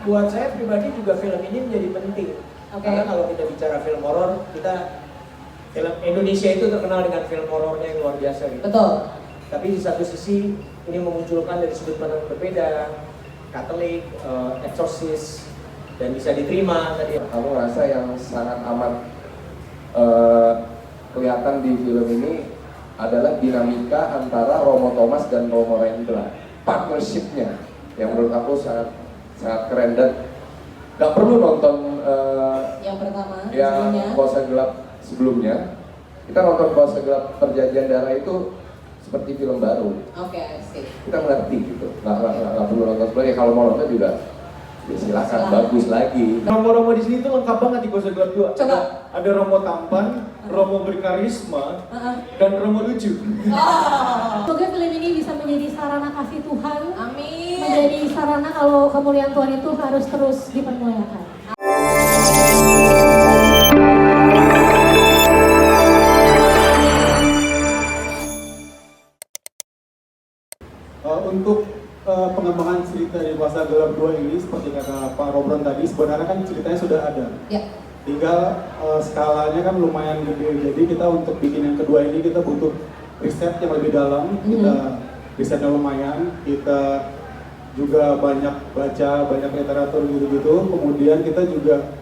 Buat saya pribadi juga film ini menjadi penting. Karena kalau kita bicara film horor, film Indonesia itu terkenal dengan film horornya yang luar biasa gitu. Betul. Tapi di satu sisi ini memunculkan dari sudut pandang berbeda, Katolik, eksorsis, dan bisa diterima tadi. Kamu rasa yang sangat amat kelihatan di film ini adalah dinamika antara Romo Thomas dan Romo Rendra, partnershipnya yang menurut aku sangat keren. Dan gak perlu nonton yang pertama yang Kuasa Gelap sebelumnya. Kita nonton Kuasa Gelap Perjanjian Darah itu seperti film baru. I see. Kita mengerti gitu, nggak perlu nonton sebelumnya. Kalau mau nonton juga ya silakan, bagus lagi. Romo-romo di sini tuh lengkap banget di Kuasa Gelap 2. Coba. Ada Romo tampan, Romo berkarisma, dan Romo lucu. Semoga film ini bisa menjadi sarana kasih Tuhan. Amin. Menjadi sarana kalau kemuliaan Tuhan itu harus terus dipermuliakan. Untuk pengembangan cerita di Kuasa Gelap 2 ini, seperti kata Pak Robron tadi, sebenarnya kan ceritanya sudah ada. Ya. Tinggal skalanya kan lumayan gede, jadi kita untuk bikin yang kedua ini kita butuh riset yang lebih dalam. Kita risetnya lumayan, kita juga banyak baca, banyak literatur gitu-gitu. Kemudian kita juga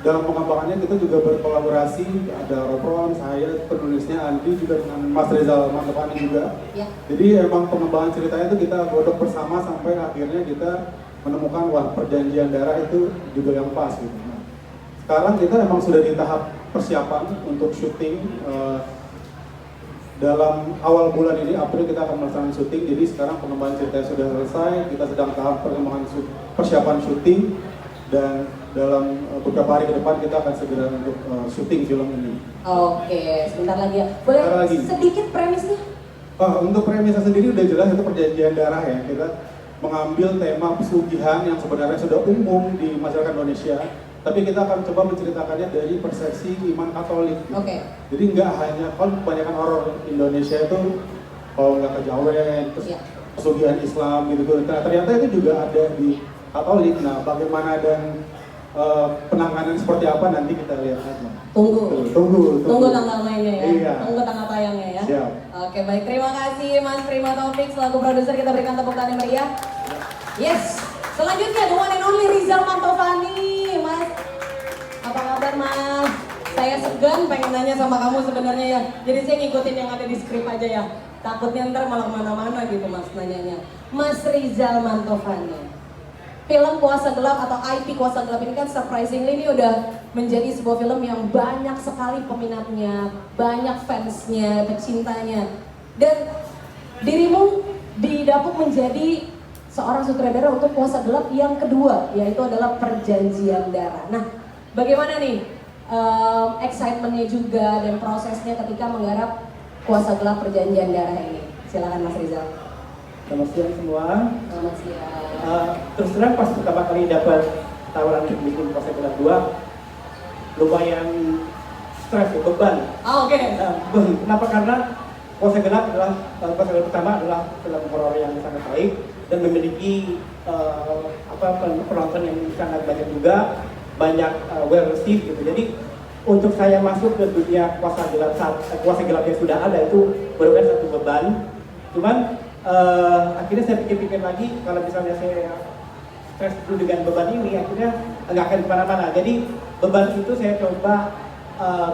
dalam pengembangannya kita juga berkolaborasi, ada Robron, saya, penulisnya Andi, juga dengan Mas Rizal Mantovani juga. Ya. Jadi emang pengembangan ceritanya itu kita godok bersama sampai akhirnya kita menemukan wah perjanjian darah itu juga yang pas gitu. Nah, sekarang kita emang sudah di tahap persiapan untuk syuting. Dalam awal bulan ini, April, kita akan melaksanakan syuting. Jadi sekarang pengembangan ceritanya sudah selesai, kita sedang tahap perkembangan persiapan syuting, dan dalam beberapa hari ke depan kita akan segera untuk syuting film ini. Oke, sebentar lagi ya. Boleh lagi. sedikit premisnya? Untuk premisnya sendiri udah jelas, itu perjanjian darah ya. Kita mengambil tema pesugihan yang sebenarnya sudah umum di masyarakat Indonesia, tapi kita akan coba menceritakannya dari persepsi iman Katolik. Oke. Jadi nggak hanya, kan kebanyakan horor Indonesia itu kalau nggak kejawen, terus pesugihan Islam gitu. Nah, ternyata itu juga ada di Katolik. Nah, bagaimana dan penanganan seperti apa nanti kita lihat aja. Tunggu tanggal mainnya ya. Iya. Tunggu tanggal tayangnya ya. Siap. Oke, baik, terima kasih Mas Prima Taufik selaku produser, kita berikan tepuk tangan yang meriah. Yes. Selanjutnya the one and only Rizal Mantovani. Mas, apa kabar Mas? Saya segan pengen nanya sama kamu sebenarnya ya. Jadi saya ngikutin yang ada di skrip aja ya. Takutnya ntar malah kemana-mana gitu Mas nanyanya. Mas Rizal Mantovani. Film Kuasa Gelap atau IP Kuasa Gelap ini kan surprisingly ini udah menjadi sebuah film yang banyak sekali peminatnya, banyak fansnya, pecintanya. Dan dirimu didapuk menjadi seorang sutradara untuk Kuasa Gelap yang kedua, yaitu adalah Perjanjian Darah. Nah, bagaimana nih excitementnya juga dan prosesnya ketika menggarap Kuasa Gelap Perjanjian Darah ini? Silakan Mas Rizal. Selamat siang semua. Selamat siang. Terus terang pas pertama kali dapat tawaran untuk bikin Kuasa Gelap 2, lumayan stres ya, beban. Oke. Kenapa? Karena Kuasa Gelap pertama adalah film horor yang sangat baik dan memiliki penonton yang sangat banyak juga, banyak well received gitu. Jadi untuk saya masuk ke dunia Kuasa Gelap yang sudah ada itu merupakan satu beban. Cuman akhirnya saya pikir-pikir lagi, kalau misalnya saya stres dulu dengan beban ini, akhirnya nggak akan kemana-mana. Jadi beban itu saya coba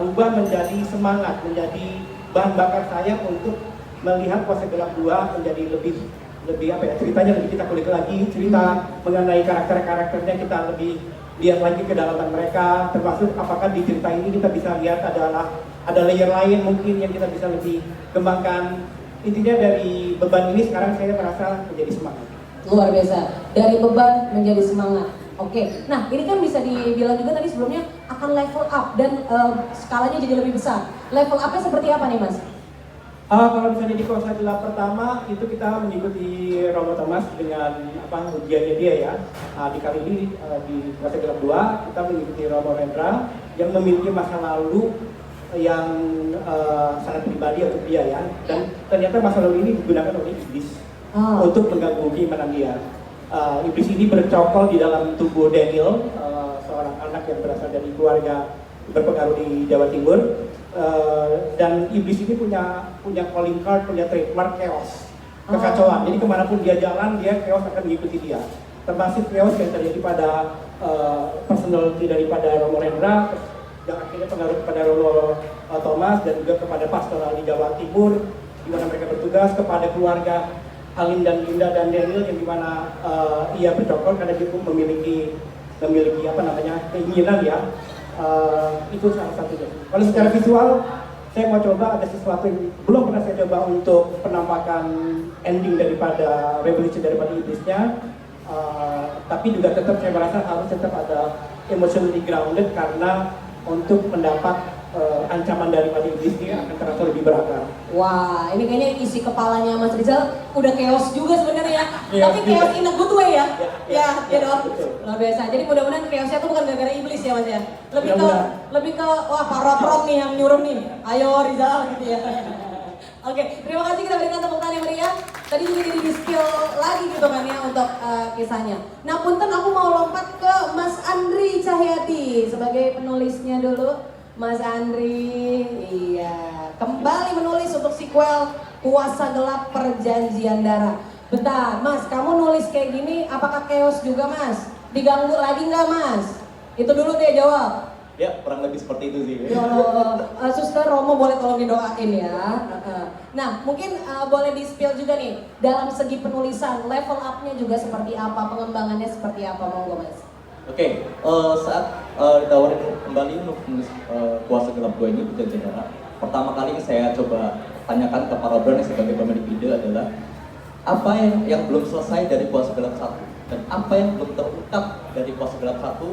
rubah menjadi semangat, menjadi bahan bakar saya untuk melihat Kuasa Gelap 2 menjadi lebih apa ya, ceritanya lebih kita kulik lagi, cerita mengenai karakter-karakternya kita lebih lihat lagi kedalaman mereka, termasuk apakah di cerita ini kita bisa lihat ada layer lain mungkin yang kita bisa lebih kembangkan. Intinya dari beban ini sekarang saya merasa menjadi semangat. Luar biasa, dari beban menjadi semangat. Oke, nah ini kan bisa dibilang juga tadi sebelumnya akan level up dan skalanya jadi lebih besar. Level upnya seperti apa nih Mas? Kalau misalnya di Kuasa Gelap pertama itu kita mengikuti Romo Thomas dengan ujiannya dia ya. Di kali ini di Kuasa Gelap 2 kita mengikuti Romo Rendra yang memiliki masa lalu yang sangat pribadi untuk dia ya, dan ternyata masa lalu ini digunakan oleh iblis untuk mengganggu keimanan dia. iblis ini bercokol di dalam tubuh Daniel, seorang anak yang berasal dari keluarga berpengaruh di Jawa Timur. Dan iblis ini punya calling card, punya trademark chaos, kekacauan. Jadi kemanapun dia jalan, dia chaos akan mengikuti dia. Termasuk chaos yang terjadi pada personality daripada Romo Rendra, yang akhirnya pengaruh kepada Romo Thomas dan juga kepada pastoral di Jawa Timur, di mana mereka bertugas, kepada keluarga Halim dan Linda dan Daniel, yang dimana ia bercokol karena dia pun memiliki apa namanya keinginan ya. Itu salah satunya. Kalau secara visual, saya mau coba ada sesuatu yang belum pernah saya coba untuk penampakan ending daripada revolusi daripada iblisnya. Tapi juga tetap saya merasa harus tetap ada emotionally grounded, karena untuk mendapat ancaman daripada iblis ini akan terasa lebih berakar. Wah, ini kayaknya isi kepalanya Mas Rizal udah chaos juga sebenarnya. Iya, Tapi chaos in a good way ya. Iya, Ya dong. betul. Luar biasa. Jadi mudah-mudahan chaosnya tuh bukan gara-gara iblis ya Mas ya. Mudah-mudahan. Lebih ke wah Pak Rob nih yang nyuruh nih. Ayo Rizal gitu ya. Oke, terima kasih, kita berikan tepuk tangan yang meriah. Tadi juga jadi di-skill lagi gitu kan ya untuk kisahnya. Nah, punten aku mau lompat ke Mas Andri Cahyati sebagai penulisnya dulu. Mas Andri, iya, kembali menulis untuk sequel Kuasa Gelap Perjanjian Darah. Bentar, Mas, kamu nulis kayak gini, apakah chaos juga, Mas? Diganggu lagi nggak, Mas? Itu dulu deh jawab. Ya, kurang lebih seperti itu sih. Ya Allah, Suster Romo boleh tolong didoain ya. Nah, mungkin boleh di-spill juga nih, dalam segi penulisan, level up-nya juga seperti apa, pengembangannya seperti apa, monggo Mas. Oke, saat ditawarin kembali untuk menulis Kuasa Gelap 2 ini, Perjanjian Darah, pertama kali saya coba tanyakan ke para brand sebagai pemilik ide adalah apa yang belum selesai dari Kuasa Gelap 1 dan apa yang belum terungkap dari Kuasa Gelap 1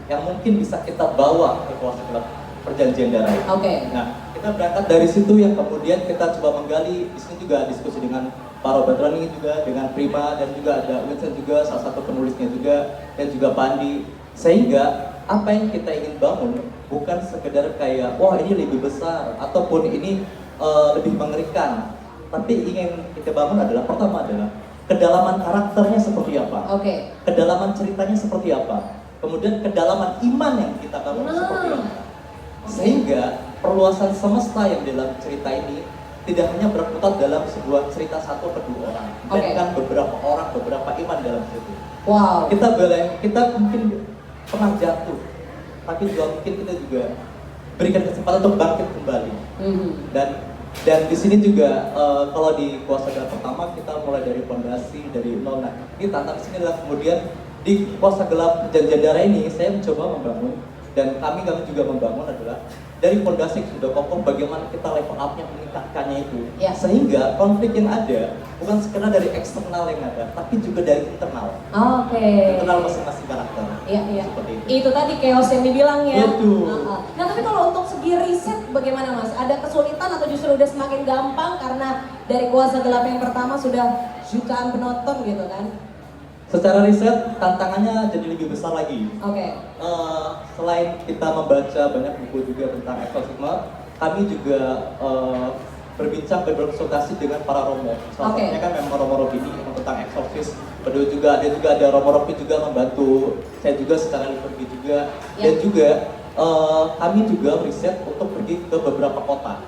yang mungkin bisa kita bawa ke Kuasa Gelap Perjanjian Darah ini. Oke. Nah, kita berangkat dari situ yang kemudian kita coba menggali. Di sini juga diskusi dengan Pak Robert Rani juga, dengan Prima, dan juga ada Winston juga, salah satu penulisnya juga, dan juga Pandi. Sehingga apa yang kita ingin bangun bukan sekedar kayak wah ini lebih besar ataupun ini lebih mengerikan, tapi ingin kita bangun adalah pertama adalah kedalaman karakternya seperti apa, Oke. kedalaman ceritanya seperti apa, kemudian kedalaman iman yang kita bangun seperti apa, sehingga perluasan semesta yang dalam cerita ini tidak hanya berputar dalam sebuah cerita satu atau dua orang, melainkan beberapa orang, beberapa iman dalam situ. Wow. Kita mungkin pernah jatuh, tapi juga mungkin kita juga berikan kesempatan untuk bangkit kembali. Dan di sini juga kalau di Kuasa Gelap pertama kita mulai dari fondasi, dari nol. Nah, ini tantangan sini adalah kemudian di Kuasa Gelap Perjanjian Darah ini saya mencoba membangun, dan kami juga membangun adalah dari fondasi yang sudah kokoh, bagaimana kita level up-nya, meningkatkannya itu. Ya. Sehingga konflik yang ada bukan sekedar dari eksternal yang ada, tapi juga dari internal. Oke. Internal masing-masing karakter. Iya, iya. Seperti itu. Itu tadi chaos yang dibilang ya. Betul. Nah, tapi kalau untuk segi riset bagaimana Mas? Ada kesulitan atau justru udah semakin gampang karena dari Kuasa Gelap yang pertama sudah jutaan penonton gitu kan? Secara riset tantangannya jadi lebih besar lagi. Oke. Selain kita membaca banyak buku juga tentang eksorsisme, kami juga berbincang, berkonsultasi dengan para romo. Salah satunya kan memang Romo Robini tentang eksorsis. Kedua juga ada Romo Robi juga membantu saya juga secara liturgi juga. Dan juga kami juga riset untuk pergi ke beberapa kota.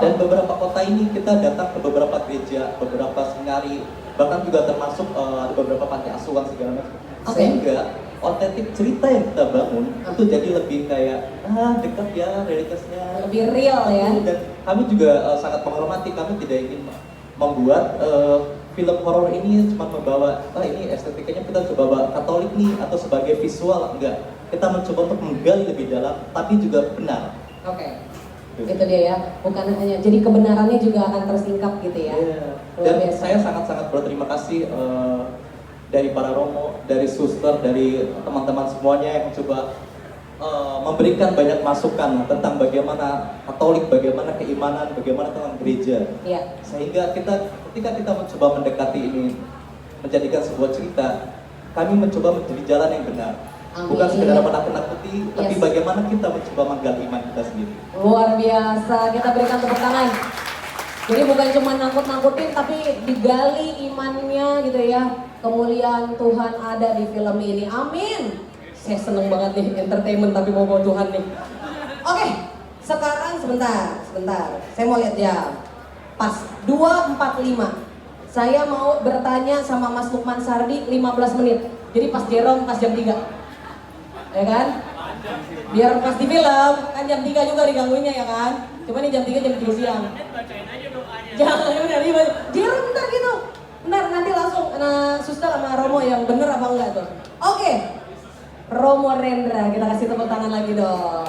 Dan beberapa kota ini kita datang ke beberapa gereja, beberapa seminari, bahkan juga termasuk ada beberapa panti asuhan segala macam. Sehingga otentik cerita yang kita bangun itu jadi lebih kayak dekat ya realitasnya, lebih real ya. Dan kami juga sangat menghormati, kami tidak ingin membuat film horor ini cuma membawa ini estetikanya kita coba bawa Katolik nih atau sebagai visual, enggak. Kita mencoba untuk menggali lebih dalam tapi juga benar. Oke. Itu dia ya, bukan hanya jadi kebenarannya juga akan tersingkap gitu ya. Dan saya sangat-sangat berterima kasih dari para romo, dari suster, dari teman-teman semuanya yang coba memberikan banyak masukan tentang bagaimana Katolik, bagaimana keimanan, bagaimana tentang gereja. Sehingga ketika kita mencoba mendekati ini, menjadikan sebuah cerita, kami mencoba menjadi jalan yang benar. Bukan sekedar menakut-nakuti, tapi bagaimana kita mencoba menggali iman kita sendiri. Luar biasa, kita berikan tepuk tangan. Jadi bukan cuma nangkut-nangkutin, tapi digali imannya gitu ya. kemuliaan Tuhan ada di film ini. Amin. Saya seneng banget nih entertainment tapi mau bawa Tuhan nih. Oke, sekarang sebentar. Saya mau lihat ya. Pas 2:45. Saya mau bertanya sama Mas Lukman Sardi 15 menit. Jadi pas Jerome pas jam 3. Ya kan? Biar pas di film, kan jam 3 juga digangguinnya ya kan? Cuma nih jam 3 jam 3 siang. Jangan udah ribet. Jerome bentar gitu. Bentar nanti langsung suster sama Romo yang bener apa enggak tuh. Oke. Romo Rendra, kita kasih tepuk tangan lagi dong.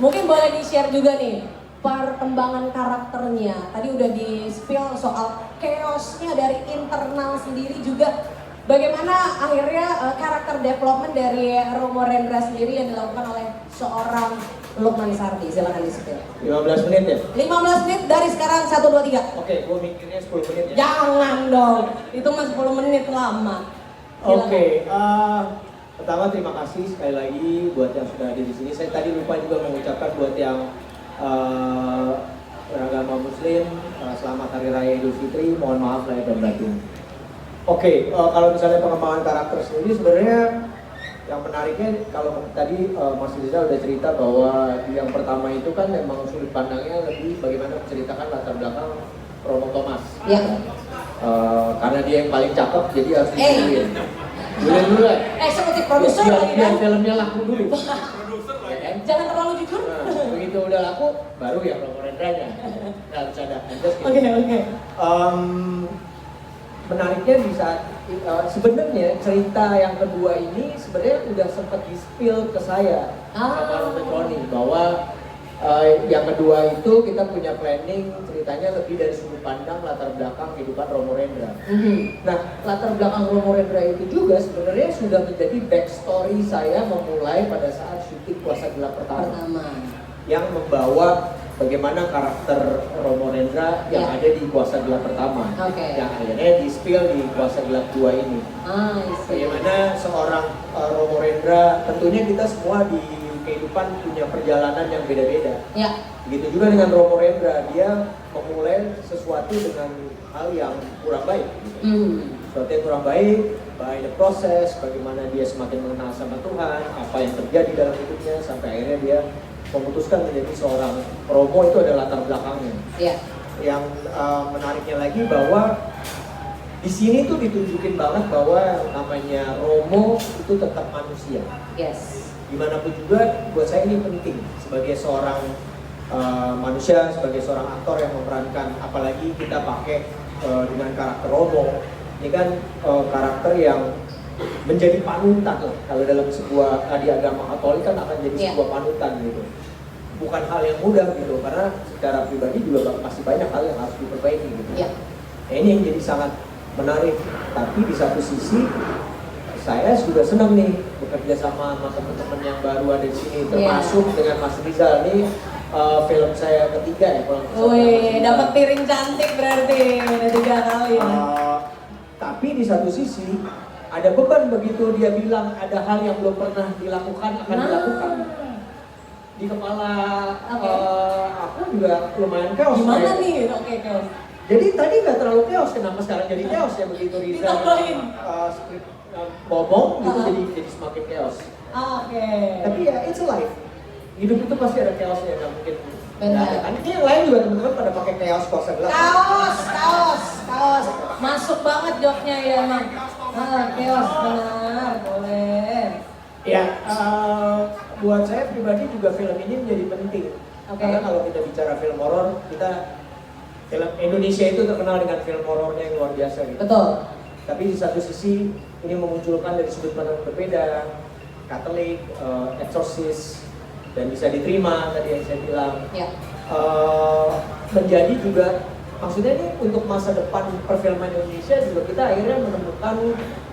Mungkin boleh di-share juga nih perkembangan karakternya. Tadi udah di-spill soal chaosnya dari internal sendiri juga. Bagaimana akhirnya karakter development dari Romo Rendra sendiri yang dilakukan oleh seorang Lukman Sardi. Silakan di-spill. 15 menit ya? 15 menit dari sekarang 1, 2, 3. Oke, gue mikirnya 10 menit ya. Jangan dong, itu mah 10 menit lama. Silakan. Oke, pertama terima kasih sekali lagi buat yang sudah hadir di sini. Saya tadi lupa juga mengucapkan buat yang beragama Muslim, selamat Hari Raya Idul Fitri. Mohon maaf lahir dan batin. Oke, kalau misalnya pengembangan karakter sendiri sebenarnya yang menariknya kalau tadi Mas Riza udah cerita bahwa yang pertama itu kan memang sudut pandangnya lebih bagaimana menceritakan latar belakang Romo Thomas. Ya. Karena dia yang paling cakep jadi harus dipilihin. Dulu lah. Eksekutif produser Biar lagi kan? filmnya laku dulu. Ya kan? Jangan terlalu jujur. Nah, begitu udah laku, baru ya Romo Rendranya. Nah, bercanda. Oke. Menariknya di saat sebenarnya cerita yang kedua ini sebenarnya udah sempat di-spill ke saya sama Romo Tony bahwa yang kedua itu kita punya planning ceritanya lebih dari sudut pandang latar belakang kehidupan Romo Rendra. Nah, latar belakang Romo Rendra itu juga sebenarnya sudah menjadi backstory saya memulai pada saat syuting Kuasa Gelap pertama. Yang membawa bagaimana karakter Romo Rendra yang ada di Kuasa Gelap pertama. Yang akhirnya di-spill di Kuasa Gelap 2 ini. Bagaimana seorang Romo Rendra, tentunya kita semua di kehidupan punya perjalanan yang beda-beda. Ya. Begitu juga dengan Romo Rendra, dia memulai sesuatu dengan hal yang kurang baik. Sesuatu yang kurang baik, by the process, bagaimana dia semakin mengenal sama Tuhan, apa yang terjadi dalam hidupnya, sampai akhirnya dia memutuskan menjadi seorang Romo. Itu adalah latar belakangnya. Ya. Yang menariknya lagi bahwa di sini tuh ditunjukin banget bahwa namanya Romo itu tetap manusia. Yes. Dimanapun juga, buat saya ini penting sebagai seorang manusia, sebagai seorang aktor yang memerankan, apalagi kita pakai dengan karakter Romo. Ini kan karakter yang menjadi panutan lah. Kalau dalam sebuah di agama Katolik kan akan jadi sebuah panutan gitu. Bukan hal yang mudah gitu, karena secara pribadi juga masih banyak hal yang harus diperbaiki gitu. Nah, ini yang jadi sangat menarik. Tapi di satu sisi saya sudah senang nih bekerja sama teman-teman yang baru ada di sini, termasuk dengan Mas Rizal nih. Film saya ketiga ya kalau Wih, dapat piring cantik berarti udah 3 kali ya. Tapi di satu sisi ada beban begitu dia bilang ada hal yang belum pernah dilakukan akan dilakukan. Di kepala aku juga lumayan chaos. Gimana nih? Oke, chaos. Jadi tadi nggak terlalu chaos, kenapa sekarang jadi chaos ya begitu Rizal ngomong gitu jadi semakin chaos. Oke. Tapi ya it's a life. Hidup itu pasti ada chaosnya, nggak mungkin. Benar. Kan ini yang lain juga teman-teman pada pakai chaos Kuasa Gelap. Kaos. Masuk banget joknya ya emang. Chaos benar, boleh. Ya, buat saya pribadi juga film ini menjadi penting. Karena kalau kita bicara film horor, film Indonesia itu terkenal dengan film horornya yang luar biasa gitu. Betul. Tapi di satu sisi ini memunculkan dari sudut pandang berbeda, Katolik, eksorsis, dan bisa diterima tadi yang saya bilang. Menjadi juga, maksudnya ini untuk masa depan perfilman Indonesia juga kita akhirnya menemukan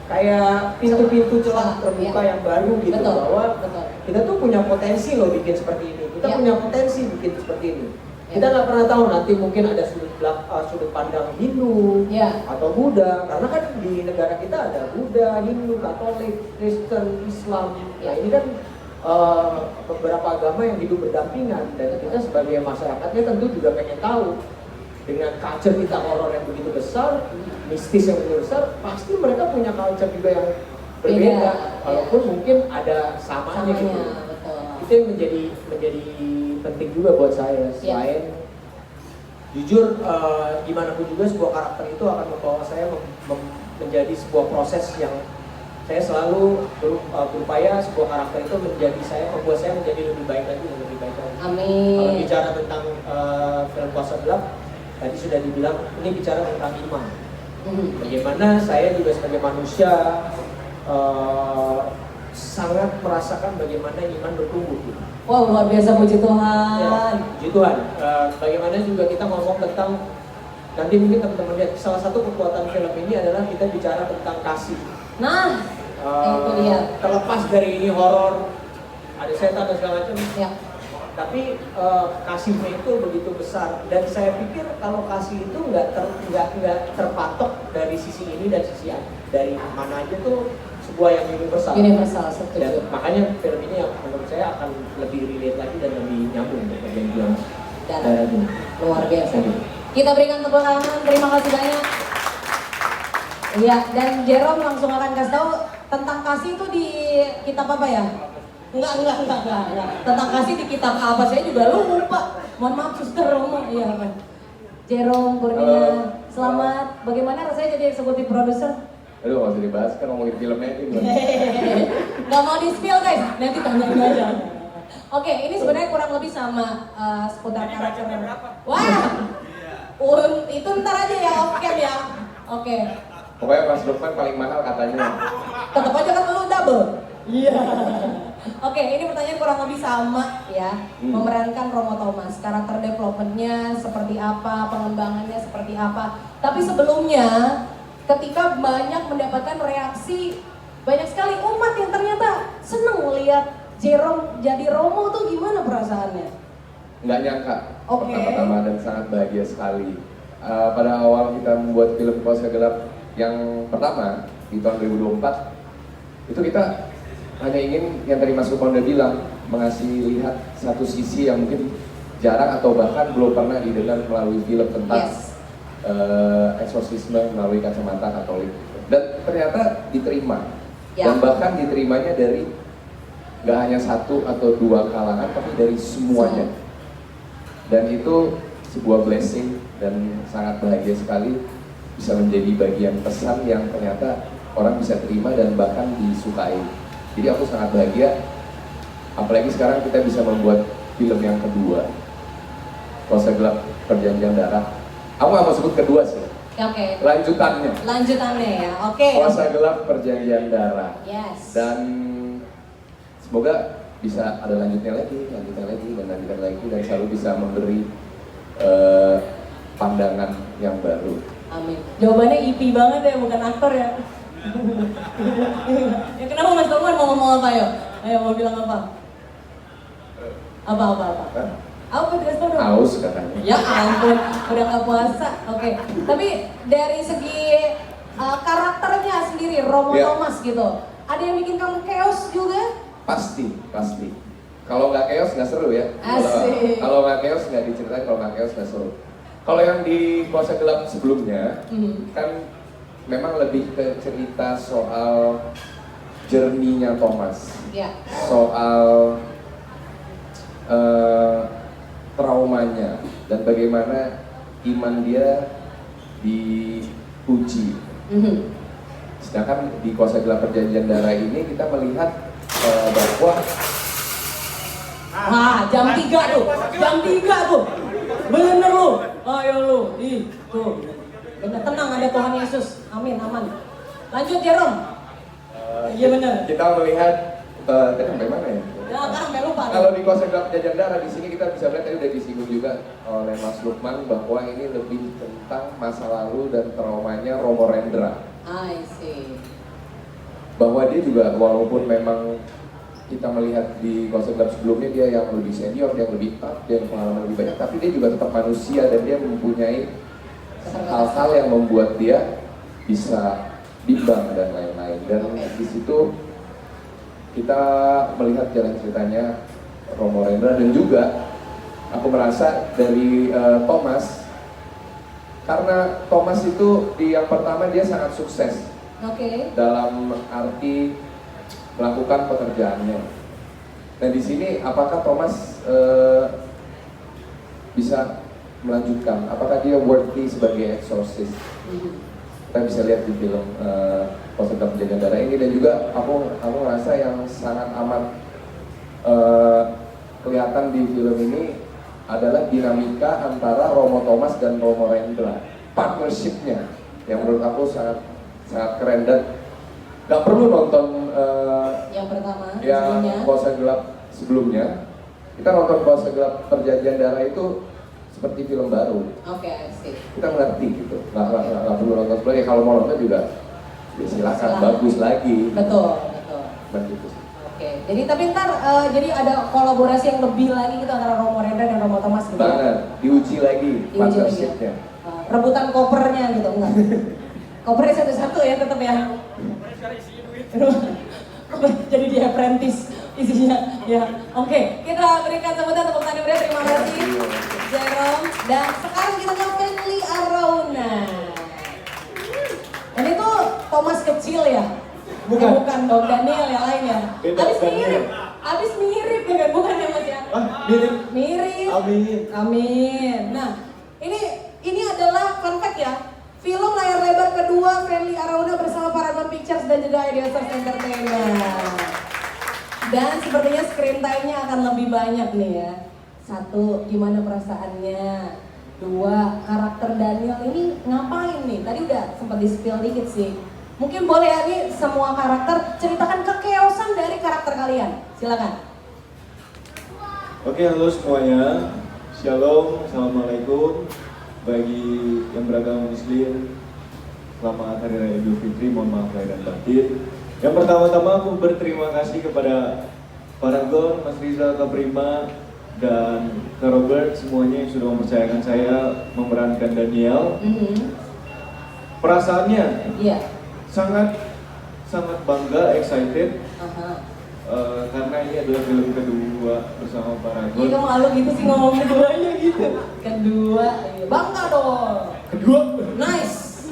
kayak pintu-pintu celah terbuka yang baru gitu. Bahwa kita tuh punya potensi loh bikin seperti ini. Kita punya potensi bikin seperti ini. Kita nggak pernah tahu nanti mungkin ada sudut pandang Hindu atau Buddha, karena kan di negara kita ada Buddha, Hindu, Katolik, Kristen, Islam. Ya ini kan beberapa agama yang hidup berdampingan, dan kita sebagai masyarakatnya tentu juga pengen tahu dengan culture kita horor yang begitu besar, mistis yang begitu besar, pasti mereka punya culture juga yang berbeda, Beda, walaupun mungkin ada samanya gitu. betul. Itu yang menjadi penting juga buat saya. Selain jujur, gimana pun juga sebuah karakter itu akan membawa saya menjadi sebuah proses yang saya selalu berupaya sebuah karakter itu membuat saya menjadi lebih baik lagi dan lebih baik lagi. Amin. Kalau bicara tentang film Kuasa Gelap, tadi sudah dibilang ini bicara tentang iman. Bagaimana saya juga sebagai manusia sangat merasakan bagaimana iman bertumbuh. Wow, luar biasa, puji Tuhan. Ya, puji Tuhan. Bagaimana juga kita ngomong tentang, nanti mungkin teman-teman lihat, salah satu kekuatan film ini adalah kita bicara tentang kasih. Nah, itu dia. Terlepas dari ini horor, ada setan dan segala macam. Ya. Tapi kasihnya itu begitu besar, dan saya pikir kalau kasih itu nggak terpatok dari sisi ini dan sisi dari mana aja tuh sebuah yang universal. Universal, Dan setuju. makanya film ini yang menurut saya akan lebih relate lagi dan lebih nyambung dengan perjanjian Dan luar biasa. Kita berikan tepuk tangan, terima kasih banyak. Iya, dan Jerome langsung akan kasih tahu tentang kasih itu di kitab apa ya? Enggak. Tentang kasih di kitab apa, saya juga lupa. Mohon maaf, Suster Romo. Iya, kan. Jerome Kurnia, selamat. Bagaimana rasanya jadi eksekutif produser? Aduh, nggak usah dibahas kan ngomongin filmnya ini. Nggak mau di-spill guys, nanti tanyain aja. Oke, ini sebenarnya kurang lebih sama seputar karakter. Wah, itu ntar aja ya, off-cam ya. Oke, Pokoknya Mas Lukman paling mahal katanya. tetap aja kan lu double. Iya. Oke, ini pertanyaan kurang lebih sama ya. Memerankan Romo Thomas, karakter developmentnya seperti apa, pengembangannya seperti apa. Tapi sebelumnya, ketika banyak mendapatkan reaksi, banyak sekali umat yang ternyata seneng melihat Jerome jadi Romo tuh gimana perasaannya? Nggak nyangka Oke. pertama-tama dan sangat bahagia sekali. Pada awal kita membuat film Kuasa Gelap yang pertama di tahun 2024, itu kita hanya ingin yang tadi Mas Lukman udah bilang, mengasih lihat satu sisi yang mungkin jarang atau bahkan belum pernah didengar melalui film tentang eksorsisme melalui kacamata Katolik. Dan ternyata diterima. Dan bahkan diterimanya dari nggak hanya satu atau dua kalangan, tapi dari semuanya. Dan itu sebuah blessing dan sangat bahagia sekali bisa menjadi bagian pesan yang ternyata orang bisa terima dan bahkan disukai. Jadi aku sangat bahagia, apalagi sekarang kita bisa membuat film yang kedua, Kuasa Gelap Perjanjian Darah. Aku nggak mau sebut kedua sih. Oke. Lanjutannya Ya, oke. Kuasa Gelap Perjanjian Darah. Yes. Dan semoga bisa ada lanjutnya lagi, dan selalu bisa memberi pandangan yang baru. Amin. Jawabannya IP banget ya, bukan aktor ya. Ya kenapa Mas Lukman mau ngomong apa yuk? Ayo mau bilang apa? Apa? Apa dikasih tau dong? Aus katanya. Ya ampun, udah nggak puasa. Oke. Tapi dari segi karakternya sendiri, Romo Thomas gitu, ada yang bikin kamu chaos juga? Pasti. Kalau nggak chaos nggak seru ya. Asik. Kalau nggak chaos nggak diceritain, kalau nggak chaos nggak seru. Kalau yang di Kuasa Gelap sebelumnya, kan memang lebih ke cerita soal journey-nya Thomas, soal traumanya dan bagaimana iman dia diuji. Sedangkan di Kuasa Gelap Perjanjian Darah ini kita melihat bahwa jam 3 tuh. Bener lu. Ayo lu. Tuh. Bener, tenang, ada Tuhan Yesus. Amin, aman. Lanjut Jerome. Iya bener. Kita melihat tadi sampai mana ya? Ya, kan sampai lupa. Kalau di Kuasa Gelap Perjanjian Darah di sini kita bisa melihat tadi udah disinggung juga oleh Mas Lukman bahwa ini lebih tentang masa lalu dan traumanya Romo Rendra. I see. Bahwa dia juga walaupun memang kita melihat di Kuasa Gelap sebelumnya dia yang lebih senior, dia yang lebih tough, dia yang pengalaman lebih banyak, tapi dia juga tetap manusia dan dia mempunyai hal-hal yang membuat dia bisa bimbang dan lain-lain. Dan di situ kita melihat jalan ceritanya Romo Rendra dan juga aku merasa dari Thomas Karena Thomas itu di yang pertama dia sangat sukses dalam arti melakukan pekerjaannya. Nah di sini apakah Thomas bisa melanjutkan? Apakah dia worthy sebagai exorcist? Kita bisa lihat di film Kuasa Gelap Penjagaan Darah ini, dan juga aku ngerasa yang sangat amat kelihatan di film ini adalah dinamika antara Romo Thomas dan Romo Rendra, partnershipnya yang menurut aku sangat keren, dan nggak perlu nonton yang pertama yang Kuasa Gelap sebelumnya. Kita nonton Kuasa Gelap Perjanjian Darah itu seperti film baru. Sip. Kita mengerti gitu, nggak perlu nonton sebelumnya. Kalau mau nonton juga ya silakan, bagus lagi. Betul. Begitu. Jadi tapi ntar jadi ada kolaborasi yang lebih lagi gitu antara Romo Rendra dan Romo Thomas gitu. Banget, diuji lagi partnershipnya. Rebutan kopernya gitu, enggak? Kopernya satu-satu ya tetap ya. Jadi dia apprentice isinya ya. Kita berikan sambutan tepuk tangan berikan, terima kasih Jerome. Dan sekarang kita ke Fenly Arauna. Ini tuh Thomas kecil ya? Bukan dong, Daniel yang lain ya. Abis mirip ya kan, bukan ya Mas ya? Mirip. Amin. Nah, ini adalah fun fact ya. Film layar lebar kedua Fenly Arauna bersama Paragon Pictures dan juga Ideasource Entertainment. Dan sepertinya screen time-nya akan lebih banyak nih ya. 1, gimana perasaannya? 2, karakter Daniel ini ngapain nih? Tadi udah sempat di-spill dikit sih. Mungkin boleh ya nih semua karakter ceritakan kekeosan dari karakter kalian. Silakan. Oke, halo semuanya. Shalom, assalamualaikum. Bagi yang beragama Muslim, selamat Hari Raya Idul Fitri. Mohon maaf lahir dan batin. Yang pertama-tama aku berterima kasih kepada Paragon, Mas Rizal, Kak Prima, dan Kak Robert, semuanya yang sudah mempercayakan saya memerankan Daniel. Perasaannya sangat bangga, excited, karena ini adalah film kedua bersama Paragon. Iya, kamu malu gitu sih ngomong keduanya gitu. Kedua, bangga dong. Kedua, nice.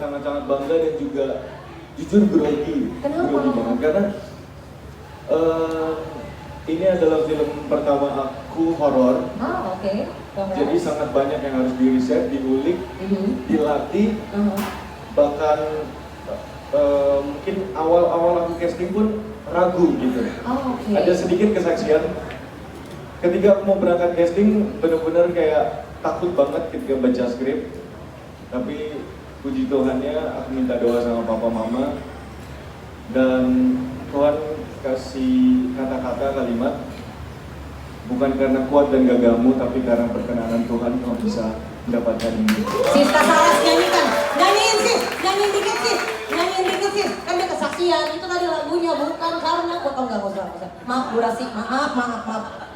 Sangat bangga dan juga jujur grogi. Kenapa? Grogi banget karena ini adalah film pertama aku horor. Jadi sangat banyak yang harus di-riset, diulik, dilatih. Bahkan mungkin awal aku casting pun ragu gitu. Ada sedikit kesaksian. Ketika aku mau berangkat casting, benar-benar kayak takut banget ketika baca skrip. Tapi puji Tuhannya, aku minta doa sama papa mama, dan Tuhan kasih kata-kata, kalimat, bukan karena kuat dan gagahmu, tapi karena perkenanan Tuhan kamu bisa mendapatkan ini. Siska Saras nyanyikan, nyanyiin dikit sih, kan dia kesaksian, itu tadi lagunya bukan karena, enggak usah. Maaf Bu Rasi, maaf,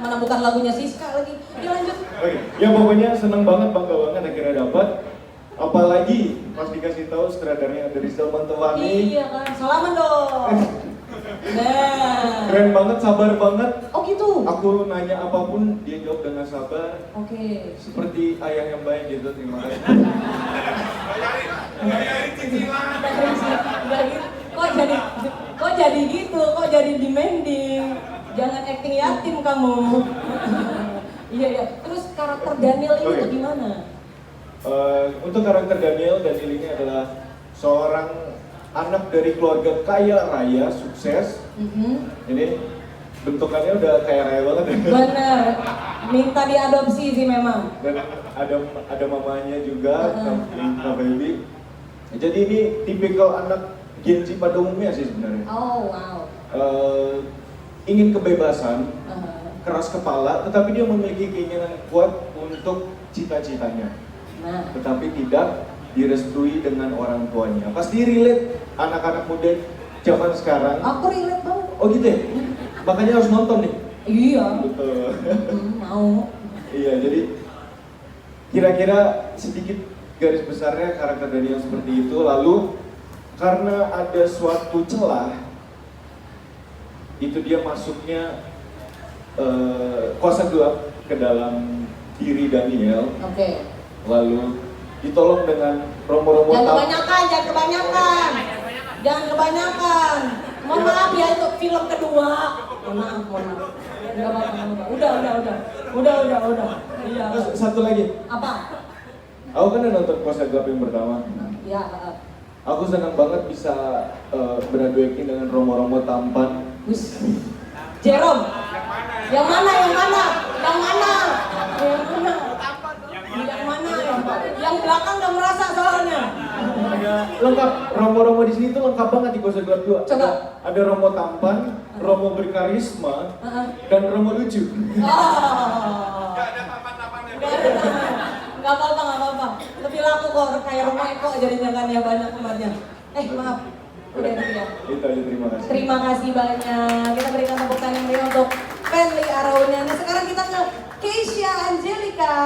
menemukan lagunya Siska lagi, dilanjut. Ya pokoknya seneng banget, bangga banget akhirnya dapat. Apalagi pas dikasih tahu sutradaranya ada Rizal Mantovani. Iya kan, salaman dong. Nah, Keren banget, sabar banget. oh gitu. Aku nanya apapun, dia jawab dengan sabar. Oke. Seperti ayah yang baik gitu, terima kasih. Kok jadi gitu? Kok jadi demanding? Jangan acting yatim kamu. Iya. Terus karakter Daniel ini tuh gimana? Untuk karakter Daniel ini adalah seorang anak dari keluarga kaya raya, sukses. Ini bentukannya udah kaya raya banget ya. Bener, minta diadopsi sih memang. Dan ada mamanya juga, Kak Baby. Jadi ini tipikal anak Gen Z pada umumnya sih sebenarnya. Oh wow. Ingin kebebasan, keras kepala, tetapi dia memiliki keinginan kuat untuk cita-citanya. Nah, Tetapi tidak direstui dengan orang tuanya. Pasti relate anak-anak muda zaman sekarang. aku relate banget. Oh gitu ya? Makanya harus nonton nih. Iya. Betul. Mau. Iya, jadi kira-kira sedikit garis besarnya karakter Daniel seperti itu. Lalu karena ada suatu celah, itu dia masuknya kuasa gelap ke dalam diri Daniel. Oke. lalu ditolong dengan romo-romo Jangan tampan. kebanyakan, jangan kebanyakan. Jangan kebanyakan. Mohon maaf ya untuk film kedua. Mohon maaf. Enggak apa-apa. Udah. Iya. Satu lagi, Apa? aku kan udah nonton Kuasa Gelap yang pertama. Ya. Aku senang banget bisa beradu acting dengan romo-romo tampan. Jerome. Yang mana? Yang belakang nggak merasa soalnya. Lengkap, romo-romo di sini tuh lengkap banget di Kuasa Gelap 2. Coba. Ada romo tampan, romo berkarisma, dan romo lucu. Nggak apa-apa. Lebih laku kok kayak rumah Eko jadinya kan ya banyak temannya. Maaf. Udah itu ya. Itu aja, terima kasih. Terima kasih banyak. Kita berikan tepuk tangan yang meriah untuk Fenly Araunya. Nah sekarang kita ke Keisha Angelica.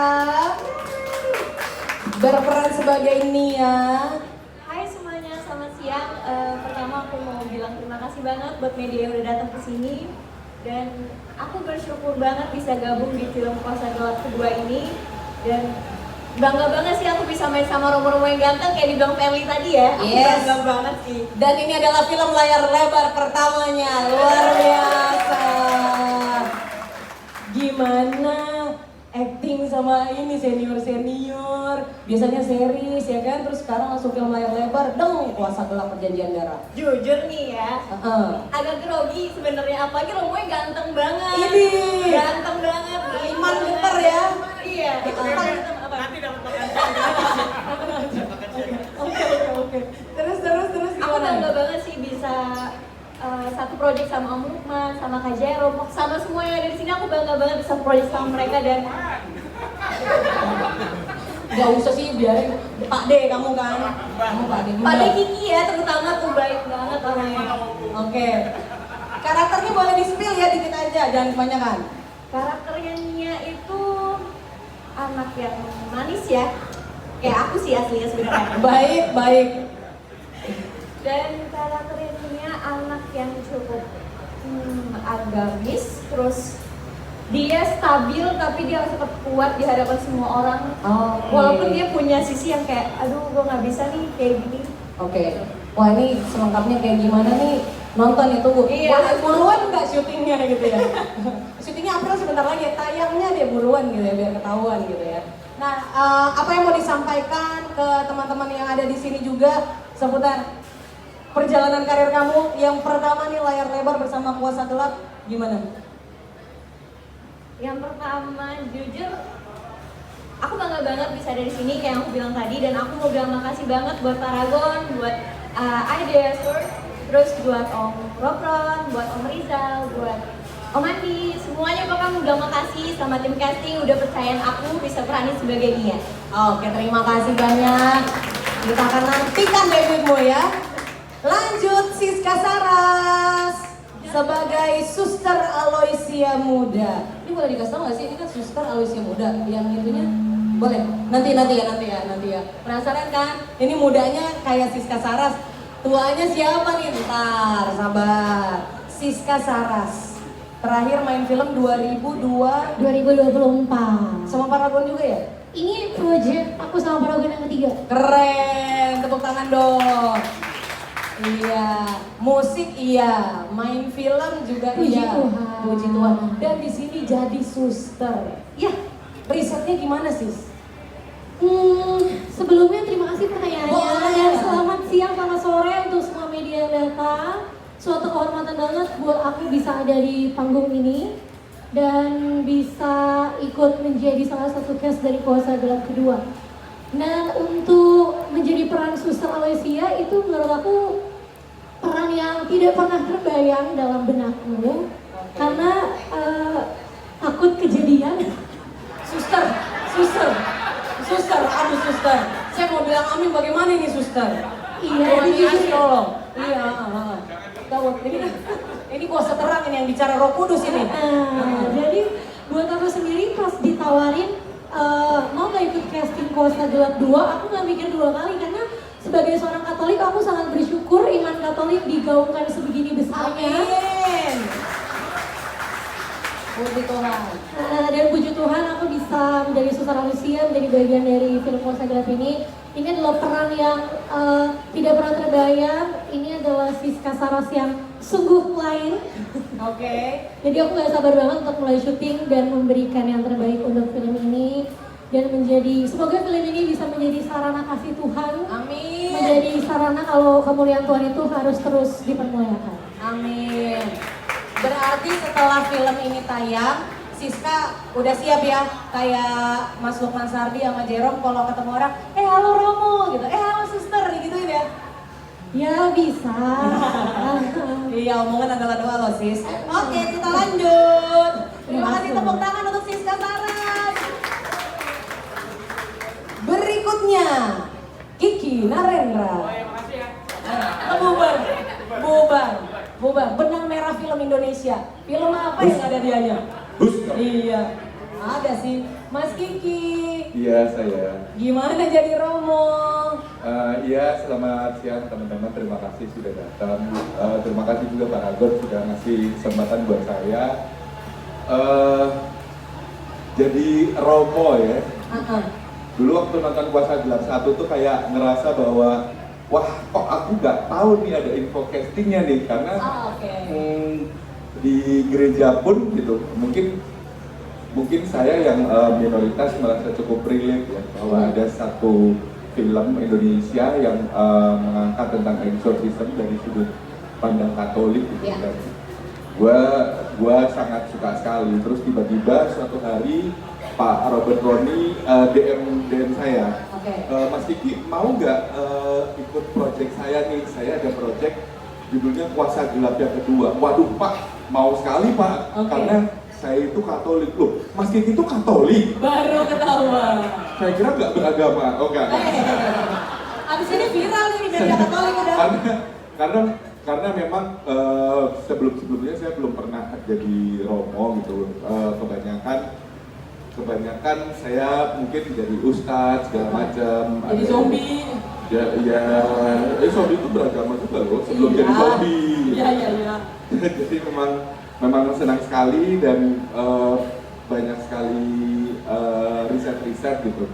Berperan sebagai Nia. Hai semuanya, selamat siang. Pertama aku mau bilang terima kasih banget buat media yang udah datang ke sini. Dan aku bersyukur banget bisa gabung di film Kuasa Gelap kedua ini. Dan bangga banget sih aku bisa main sama romo-romo yang ganteng kayak dibilang Fenly tadi ya. Aku bangga banget sih. Dan ini adalah film layar lebar pertamanya. Luar biasa. Gimana acting sama ini senior-senior? Biasanya series ya kan, terus sekarang langsung film layar lebar. Kuasa Gelap Perjanjian Darah. Jujur nih ya, agak grogi sebenarnya, apalagi romonya ganteng banget. Ini ganteng banget. Iman getar ya. Iya, itu paling apa? Nanti dapat makan. Oke. Terus Aku bangga banget sih bisa satu project sama Om Lukman, sama Kak Jerome, sama semua yang ada di sini. Aku bangga banget bisa project sama mereka dan gak usah sih, biarin Pak D kamu kan. Kamu Pak D. Pak D Kiki ya terutama tuh baik banget orangnya. Oke. Karakternya boleh di-spill ya dikit aja, jangan kebanyakan. Karakternya Nia itu anak yang manis ya. Kayak aku sih aslinya sebenarnya. Baik. Dan karakternya Nia anak yang cukup agamis, terus dia stabil tapi dia harus tetap kuat di hadapan semua orang. Walaupun dia punya sisi yang kayak, aduh gue nggak bisa nih kayak gini. Oke. Wah ini selengkapnya kayak gimana nih? Nonton ya, tunggu. Iya. Buruan nggak syutingnya gitu ya? Syutingnya April sebentar lagi, tayangnya deh buruan gitu ya, biar ketahuan gitu ya. Nah, apa yang mau disampaikan ke teman-teman yang ada di sini juga seputar perjalanan karir kamu yang pertama nih layar lebar bersama Kuasa Gelap, gimana? Yang pertama, jujur, aku bangga banget bisa ada di sini kayak yang aku bilang tadi, dan aku mau bilang makasih banget buat Paragon, buat Ideas Works, terus buat Om Ropron, buat Om Rizal, buat Om Andi, semuanya pokoknya udah makasih sama tim casting udah percayain aku bisa peranin sebagai Nia. Oke, terima kasih banyak. Kita akan nantikan debutmu ya. Lanjut, Siska Saras sebagai Suster Aloysia Muda. Ini boleh dikasih tau nggak sih? Ini kan Suster Aloysia Muda. Yang itunya boleh. Nanti ya. Penasaran kan? Ini mudanya kayak Siska Saras. Tuanya siapa nih? Ntar, sabar. Siska Saras. Terakhir main film 2024. Sama Paragon juga ya? Ini project aku sama Paragon yang ketiga. Keren, tepuk tangan dong. Iya, musik iya, main film juga Puji iya. Tuhan. Puji Tuhan. Dan di sini jadi suster. Ya, risetnya gimana sis? Sebelumnya terima kasih pertanyaannya Boleh. dan selamat siang sama sore untuk semua media yang datang. Suatu kehormatan banget buat aku bisa ada di panggung ini dan bisa ikut menjadi salah satu cast dari Kuasa Gelap kedua. Dan untuk menjadi peran Suster Aloysia itu menurut aku peran yang tidak pernah terbayang dalam benakku karena takut kejadian. Suster. Aduh suster. Saya mau bilang amin bagaimana ini suster? Iya, ini tolong. Iya. Gawat ini kuasa terang ini yang bicara Roh Kudus ini. Jadi buat aku sendiri pas ditawarin mau nggak ikut casting Kuasa Gelap 2, aku nggak mikir dua kali karena sebagai seorang Katolik aku sangat bersyukur iman Katolik digaungkan sebegini besarnya. Amin. Puji Tuhan. Dan puji Tuhan aku bisa menjadi Suster Alicia, menjadi bagian dari film Kuasa Gelap ini. Ini adalah peran yang tidak pernah terbayang. Ini adalah Siska Saras yang sungguh lain. Oke. Jadi aku gak sabar banget untuk mulai syuting dan memberikan yang terbaik untuk film ini. Dan semoga film ini bisa menjadi sarana kasih Tuhan. Amin. Menjadi sarana kalau kemuliaan Tuhan itu harus terus dipermuliakan. Amin. Berarti setelah film ini tayang, Siska udah siap ya, kayak Mas Lukman Sardi sama Jerome kalau ketemu orang, halo Romo gitu, halo suster gitu ya. Ya bisa. Iya, omongan adalah doa loh sis. Oke, kita lanjut. Terima kasih, tepuk tangan untuk Siska Saras. Berikutnya Kiki Narendra. Bubar. Benang merah film Indonesia. Film apa yang ada dianya? Iya, ada sih. Mas Kiki. Iya, saya. Gimana jadi Romo? Iya, selamat siang teman-teman. Terima kasih sudah datang. Terima kasih juga Pak Ragon sudah ngasih kesempatan buat saya. Jadi Romo ya. Dulu waktu nonton Kuasa Gelap 1 tuh kayak ngerasa bahwa wah, kok aku nggak tahu nih ada info castingnya nih, karena di gereja pun gitu, mungkin saya yang minoritas merasa cukup relate ya, bahwa ada satu film Indonesia yang mengangkat tentang exorcism dari sudut pandang Katolik gitu kan. Gua sangat suka sekali. Terus tiba-tiba suatu hari Pak Robert Roni DM saya, Mas Kiki mau nggak ikut project saya nih? Saya ada project judulnya Kuasa Gelap yang kedua. Waduh Pak, mau sekali Pak, karena saya itu Katolik. Loh, Mas Kiki itu Katolik? Baru ketahuan. Saya kira nggak beragama, oh enggak. Abis ini viral nih media Katolik udah. Karena memang sebelumnya saya belum pernah jadi Romo gitu. Kebanyakan saya mungkin jadi ustadz segala macam. Jadi zombie. Zombie itu beragama juga loh sebelum jadi zombie. Iya. Jadi memang senang sekali dan banyak sekali riset gitu.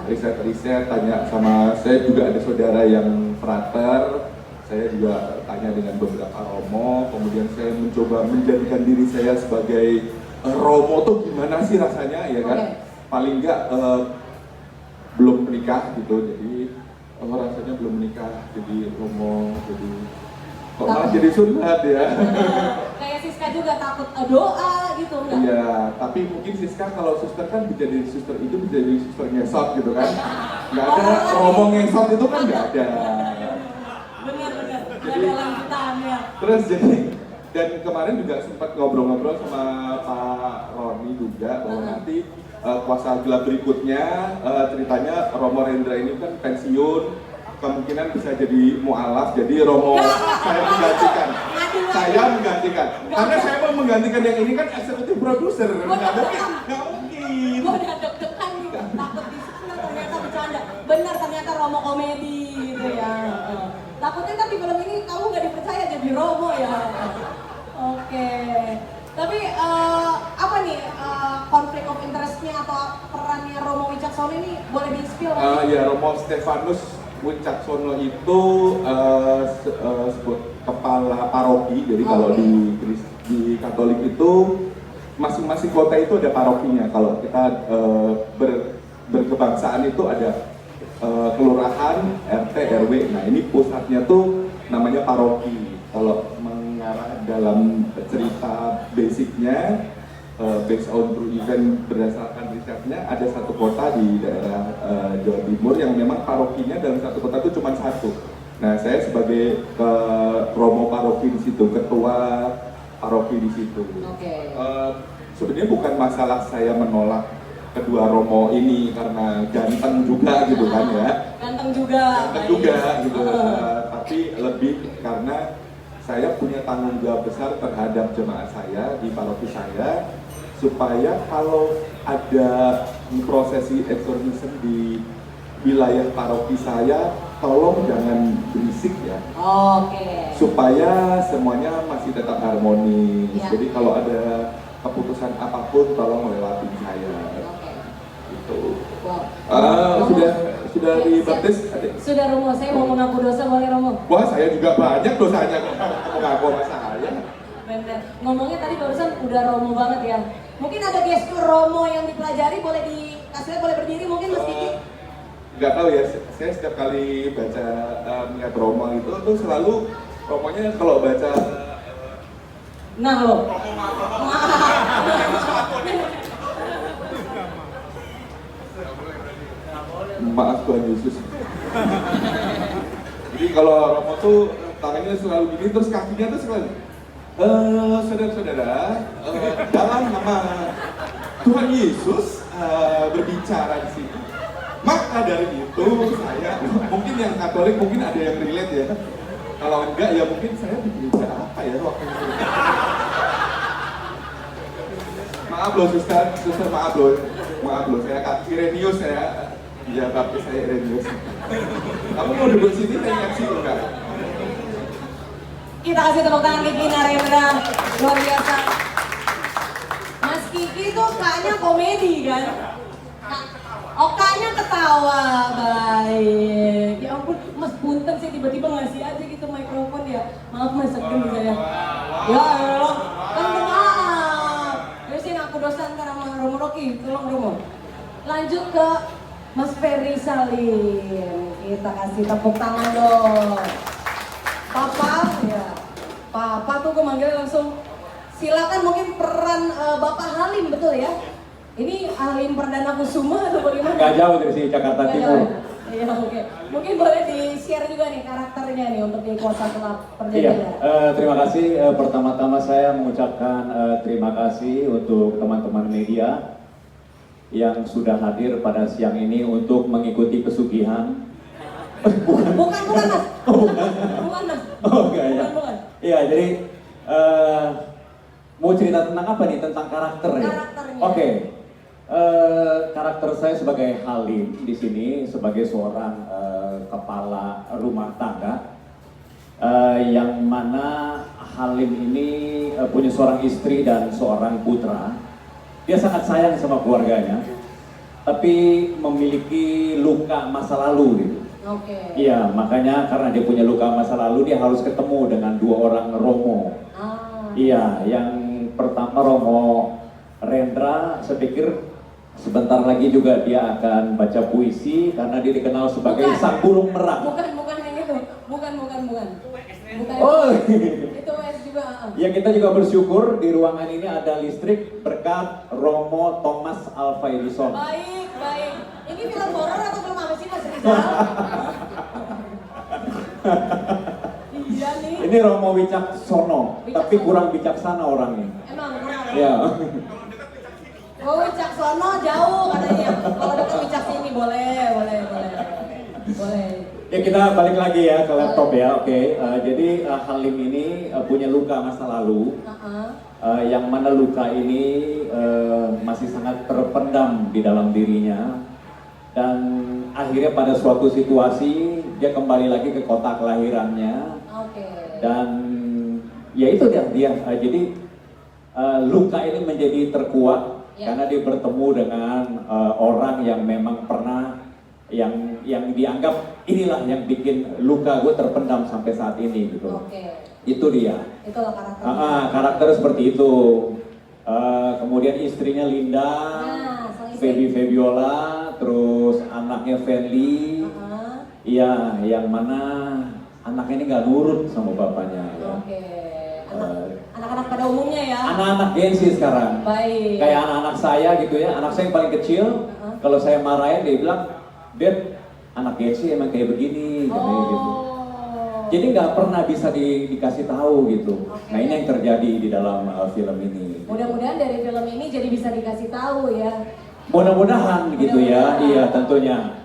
Riset tanya sama, saya juga ada saudara yang frater. Saya juga tanya dengan beberapa Romo, kemudian saya mencoba menjadikan diri saya sebagai Romo tuh gimana sih rasanya, ya kan? Paling enggak belum menikah gitu, jadi rasanya belum menikah, jadi Romo, jadi kok malah jadi sunat ya. Kayak Siska juga takut doa gitu enggak? Iya, tapi mungkin Siska kalau suster kan bisa jadi suster itu bisa jadi suster ngesot gitu kan. Nggak ada Romo ngesot itu kan nggak ada. Benar, ada lanjutannya. Terus dan kemarin juga sempat ngobrol-ngobrol sama Pak Roni juga bahwa nanti Kuasa Gelap berikutnya ceritanya Romo Rendra ini kan pensiun, kemungkinan bisa jadi mualaf, jadi Romo saya menggantikan karena saya mau menggantikan yang ini kan eksekutif produser, nggak mungkin. Gue udah deg-degan nih, takut di-spill ternyata bercanda. Benar, ternyata Romo komedi gitu ya. Takutnya kan di film ini kamu nggak dipercaya jadi Romo ya. Oke. Tapi apa nih konflik of interest-nya atau perannya Romo Wicaksono ini boleh di-spill? Ya, Romo Stefanus Wicaksono itu kepala paroki. Jadi kalau di Katolik itu masing-masing kota itu ada parokinya. Kalau kita berkebangsaan itu ada kelurahan, RT, RW. Nah ini pusatnya tuh namanya paroki. Kalau mengarah dalam cerita basicnya, based on true event berdasarkan risetnya, ada satu kota di daerah Jawa Timur yang memang parokinya dalam satu kota itu cuma satu. Nah saya sebagai Romo paroki di situ, ketua paroki di situ. Sebenarnya bukan masalah saya menolak kedua Romo ini karena ganteng juga gitu kan ya. Ganteng juga gitu. Tapi lebih karena saya punya tanggung jawab besar terhadap jemaat saya di paroki saya, supaya kalau ada prosesi exorcism di wilayah paroki saya, tolong jangan berisik ya. Supaya semuanya masih tetap harmonis. Jadi kalau ada keputusan apapun tolong lewatin saya. Gitu. Wow. Sudah dibaptis? Sudah Romo, saya mau mengaku dosa, boleh Romo? Wah, saya juga banyak dosanya kok mengaku sama saya. Bener. Ngomongnya tadi barusan udah Romo banget ya. Mungkin ada gestur Romo yang dipelajari, boleh dikasih lihat, boleh berdiri mungkin Mas Kiki? Nggak tahu ya, saya setiap kali baca melihat Romo itu tuh selalu Romonya kalau baca nah lo. Maaf Tuhan Yesus. Jadi kalau Romo tuh tangannya selalu gini, terus kakinya tuh selalu saudara-saudara, dalam nama Tuhan Yesus berbicara di sini. Maka dari itu saya, mungkin yang Katolik mungkin ada yang relate ya. Kalau enggak ya mungkin saya di gereja apa ya waktu itu. Maaf loh suster maaf loh, saya Irenius saya. Iya, baptis saya Irenius. Kamu mau duduk sini, saya ingat sih enggak? Kita kasih tepuk tangan Kiki Narendra, luar biasa. Mas Kiki tuh kayaknya komedi kan? Oh kayaknya ketawa, baik. Ya ampun, Mas punten sih tiba-tiba ngasih aja gitu mikrofon ya. Maaf Mas, segem saya. Ya Allah, kan maaf. Terusin aku dosa ntar sama Romo Rocky, tolong Romo. Lanjut ke Mas Ferry Salim, kita kasih tepuk tangan dong. Papa, ya. Papa tuh gue manggilnya langsung. Silakan mungkin peran Bapak Halim, betul ya? Ini Halim Perdana Kusuma atau bagaimana? Gak jauh dari sini, Jakarta Timur. Iya, oke. Mungkin boleh di-share juga nih karakternya nih untuk di Kuasa Gelap Iya, Perjanjian. terima kasih. Pertama-tama saya mengucapkan terima kasih untuk teman-teman media yang sudah hadir pada siang ini untuk mengikuti pesugihan. Bukan Mas. Bukan Mas. Oh enggak ya. Bukan. Iya, jadi mau cerita tentang apa nih? Tentang karakter ya? Karakternya. Oke. Karakter saya sebagai Halim di sini sebagai seorang kepala rumah tangga yang mana Halim ini punya seorang istri dan seorang putra. Dia sangat sayang sama keluarganya, tapi memiliki luka masa lalu gitu. Oke. Iya, makanya karena dia punya luka masa lalu, dia harus ketemu dengan dua orang Romo. Iya, yang pertama Romo Rendra, saya pikir sebentar lagi juga dia akan baca puisi karena dia dikenal sebagai sang burung merak. Bukan yang itu. Bukan. Oh, Itu WS juga. ya kita juga bersyukur di ruangan ini ada listrik berkat Romo Thomas Alva Edison. Baik. Ini film horor atau film apa sih Mas Rizal? Iya nih. Ini Romo Wicaksono, tapi kurang bijaksana orangnya. Emang kurang. Ya. Oh, Wicaksono jauh katanya. Kalau dekat Wicak sini boleh. Ya kita balik lagi ya ke laptop ya, oke. Jadi Halim ini punya luka masa lalu, yang mana luka ini masih sangat terpendam di dalam dirinya, dan akhirnya pada suatu situasi dia kembali lagi ke kota kelahirannya, dan ya itu dia. Jadi luka ini menjadi terkuat karena dia bertemu dengan orang yang memang pernah yang dianggap inilah yang bikin luka gue terpendam sampai saat ini gitu. Itu dia. Itulah karakternya. Karakter seperti itu. Kemudian istrinya Linda, Febiola, terus anaknya Fenly. Iya, yang mana anaknya ini nggak nurut sama bapaknya. Anak-anak pada umumnya ya. Anak-anak Gen Z sekarang. Baik. Kayak anak-anak saya gitu ya. Anak saya yang paling kecil, kalau saya marahin dia bilang, Dad, anak Gen Z emang kayak begini, katanya gitu. Jadi nggak pernah bisa dikasih tahu gitu. Nah ini yang terjadi di dalam film ini. Mudah-mudahan dari film ini jadi bisa dikasih tahu ya. Mudah-mudahan gitu ya, iya tentunya.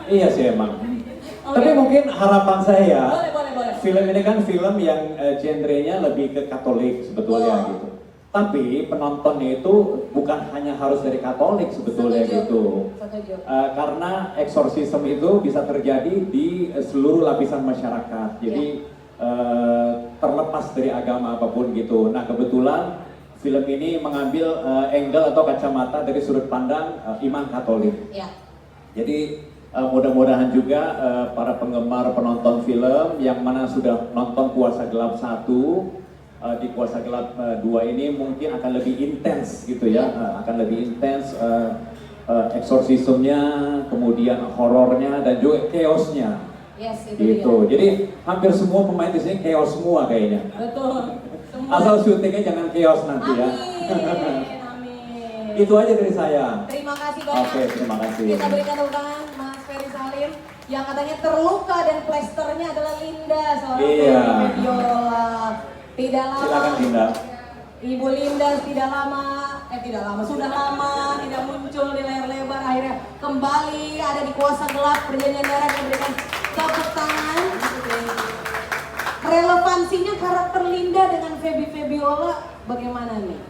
Iya sih emang. Tapi mungkin harapan saya, film ini kan film yang genrenya lebih ke Katolik sebetulnya gitu. Tapi penontonnya itu bukan hanya harus dari Katolik sebetulnya gitu. Karena eksorsisme itu bisa terjadi di seluruh lapisan masyarakat. Jadi terlepas dari agama apapun gitu. Nah kebetulan film ini mengambil angle atau kacamata dari sudut pandang iman Katolik. Ya. Jadi mudah-mudahan juga para penggemar penonton film yang mana sudah nonton Kuasa Gelap 1 di Kuasa Gelap 2 ini mungkin akan lebih intens gitu ya, akan lebih intens eksorsismnya, kemudian horornya dan juga chaosnya. Yes, itu gitu. dia. Jadi hampir semua pemain di sini chaos semua kayaknya. Betul. Semua. Asal syutingnya jangan chaos nanti ya. Amin. Itu aja dari saya. Terima kasih banyak. Oke, terima kasih. Kita berikan tepuk tangan Mas Ferry Salim yang katanya terluka dan plesternya adalah Linda, seorang penyanyi biola. Tidak lama. Silakan Linda. Ibu Linda sudah lama tidak muncul di layar lebar, akhirnya kembali ada di Kuasa Gelap Perjanjian Darah. Kita berikan tepuk tangan. Relevansinya karakter Linda dengan Feby Febiola bagaimana nih?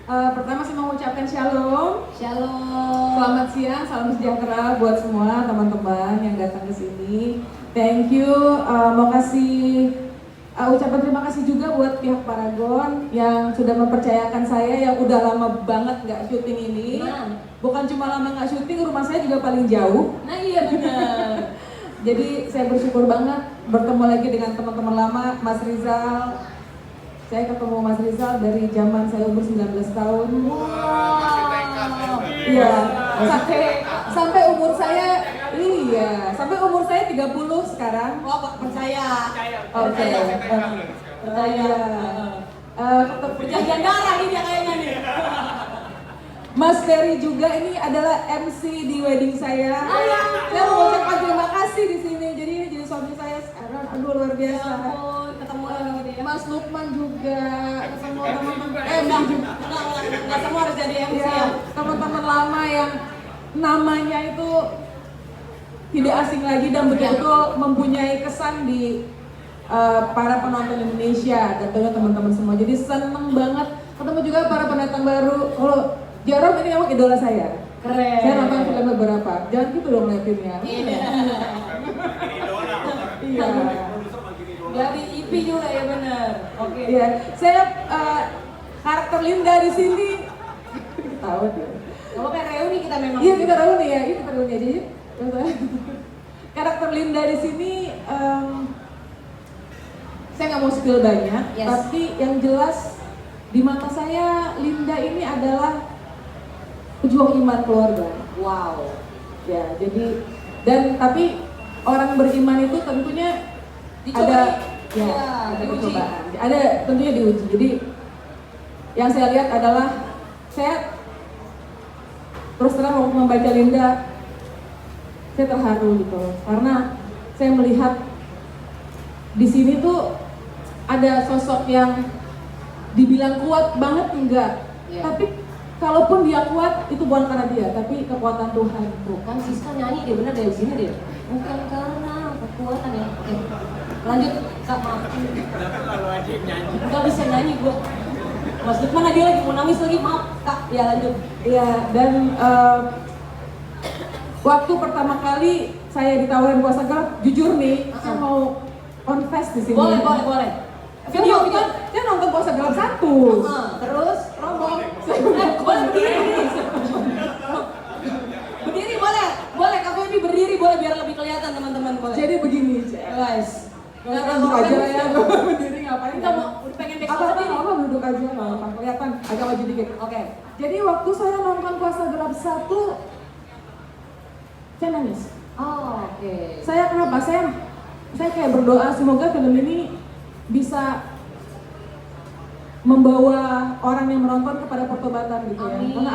Pertama saya mau mengucapkan shalom. Shalom. Selamat siang, salam sejahtera buat semua teman-teman yang datang ke sini. Thank you. Mau kasih ucapan terima kasih juga buat pihak Paragon yang sudah mempercayakan saya yang udah lama banget nggak syuting ini. Bukan cuma lama nggak syuting, rumah saya juga paling jauh. Nah iya benar. Jadi saya bersyukur banget bertemu lagi dengan teman-teman lama, Mas Rizal. Saya ketemu Mas Rizal dari zaman saya umur 19 tahun. Wow. Iya, sampai umur saya 30 sekarang. Oh, percaya. Oke. Percaya. Perjanjian darah ini kayaknya nih. Mas Ferry juga ini adalah MC di wedding saya. Saya mau ucapkan terima kasih di sini. Jadi ini jadi suami saya sekarang. Aduh luar biasa. Ketemu lagi gitu ya. Mas Lukman juga, ketemu teman-teman. Enggak semua harus jadi MC ya. Teman-teman lama yang namanya itu tidak asing lagi dan betul-betul mempunyai kesan di para penonton Indonesia dan tentunya teman-teman semua. Jadi seneng banget ketemu juga para pendatang baru. Kalau Jerome ini memang idola saya. Keren. Saya nonton film beberapa. Jangan gitu dong ngeliatinnya. Iya. Dari IP juga ya benar. Oke. Iya. Saya karakter Linda di sini. Tahu dia. Kalau kayak reuni kita memang. Iya kita reuni ya. Iya kita reuni aja. Karakter Linda di sini saya nggak mau spill banyak, tapi yang jelas di mata saya Linda ini adalah pejuang iman keluarga. Wow. Ya, jadi tapi orang beriman itu tentunya ada percobaan. Ada tentunya diuji. Jadi yang saya lihat adalah saya terus terang waktu membaca Linda saya terharu gitu karena saya melihat di sini tuh ada sosok yang dibilang kuat banget enggak, tapi kalaupun dia kuat itu bukan karena dia, tapi kekuatan Tuhan. Bukan Siska nyanyi dia bener dari sini deh. Bukan karena kekuatan ya. Oke. Lanjut Kak, maaf. Enggak bisa nyanyi gua. Mas Lukman dia lagi mau nangis lagi, maaf Kak. Ya lanjut. Iya, dan waktu pertama kali saya ditawarin Kuasa Gelap, jujur nih, saya mau confess di sini. Boleh. Video. Saya nonton Kuasa Gelap 1. Terus rombong. Boleh berdiri. Berdiri boleh. Kak Feby berdiri boleh biar lebih kelihatan teman-teman boleh. Jadi begini, guys. Duduk aja ya, berdiri ngapain? Kita mau pengen back apa duduk aja nggak apa kelihatan agak maju dikit. Oke. Jadi waktu saya nonton Kuasa Gelap 1 saya nangis. Oh, oke. Saya kenapa? Saya kayak berdoa semoga film ini bisa membawa orang yang menonton kepada pertobatan gitu ya. Karena